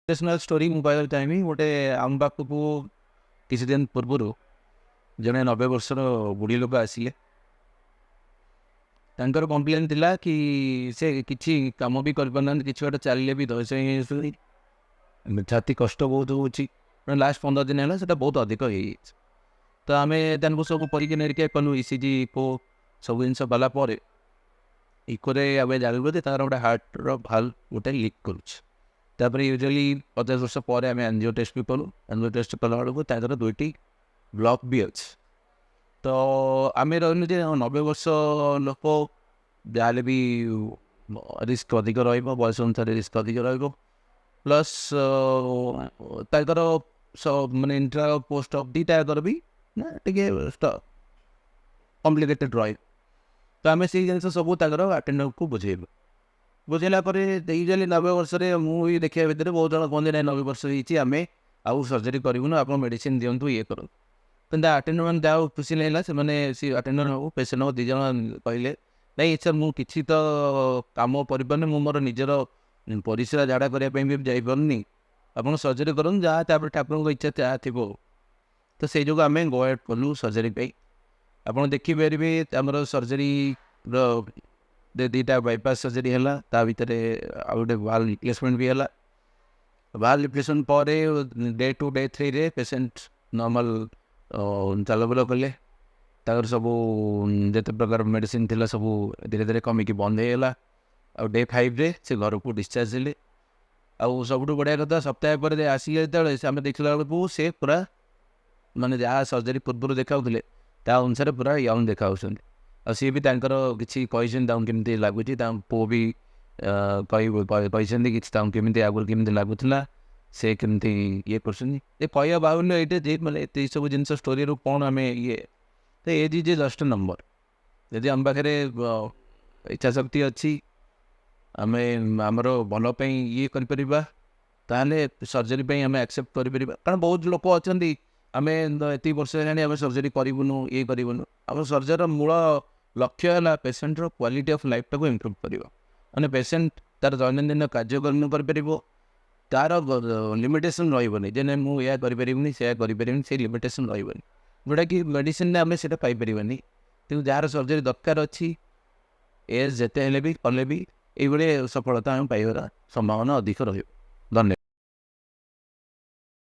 Personal story मुझे कहना चाहिए गोटे आम पाखक किसी दिन पूर्व जड़े 90 वर्षर बुढ़ी लोक आसिले कंप्लेन थिला कि से किसी कम भी कर कि गोटे चलिए भी दस छाती कष्ट बहुत हो लास्ट 15 दिन है से बहुत अधिक हो तो आम सब परीक्षा निरीक्षा कलु ECG इको सब जिन गलापर इकोरे आम जानू तार गोटे हार्टर भाल गोटे लिक कर यूजुअली 50 वर्ष पर आम एनजीओ टेस्ट भी कलु एनजीओ टेस्ट कला बेलू दुईटी ब्लॉक भी अच्छे तो आम रही 90 वर्ष लोक जहाँ भी रिस्क अधिक रयस अनुसार रिस्क अधिक प्लस तर माने इंट्रा पोस्ट ऑफ दीटा भी टे कॉम्प्लिकेटेड रही तो आम से जिन सब अटेंडेंट को बुझेलु बुझेला यूजुअली 90 वर्ष मुझे देखा भितर बहुत जन कहते ना 90 वर्ष होती आम आउ सर्जरी करूँ आप मेडिसिन दिंतु ये करूँ तो अटेंडेंट मैंने जहाँ खुशी लगे से अटेंडेंट हो पेसेंट हो दीज कहले नहीं सर मुझे तो कम कर मोर निजर परिस्रा झाड़ा करने भी जापरनी आप सर्जरी करूँ जहाँ ठाकुर की इच्छा जहाँ थी तो से जो आम गो एड कलु सर्जरी आप देखिपारे आमर सर्जरी दीटा बाईपास सर्जरी है भितर गोटे वाल रिप्लेसमेंट भी है वाल रिप्लेसमेंट पर डे 2 डे 3 रे पेसेंट नॉर्मल चलबुल कले सब जिते प्रकार मेडिसिन थिला सब धीरे धीरे कमिकी बंद होगा आ डे 5 रे से घर को डिस्चार्ज हेले आउ सब बढ़िया कथा सप्ताह पर आसिले जो आम देखला बेलू से पूरा माने जहाँ सर्जरी पूर्व देखा अनुसार पूरा यंग देखा सी भी किसी कमी लगुच पु भी कि कमी आगुरी कमी लगुला से कमी ये कर बाहुन ये मैंने ये सब जिन स्टोरी कौन आम ये तो एज इज जस्ट नंबर यदि आम पाखे इच्छा शक्ति अच्छी आम आमर भलपाई ये करें सर्जरी आम एक्सेप्ट करें कारण बहुत लोक अच्छा आम ये वर्ष आम सर्जरी करूँ ये करूँ आम सर्जरी मूल लक्ष्य है पेसेंट क्वालिटी ऑफ लाइफ टाक इम्प्रूव कर पेसेंट तार दैनंदिन कार्यक्रम कर तार लिमिटेशन रही जे मुझे करें से से लिमिटेशन रही जोटा कि मेडिसिन आम से पाइपर कि जार सर्जरी दरकार अच्छी एज जिते भी कले भी ये सफलता आम पाइबार संभावना अधिक रही। धन्यवाद।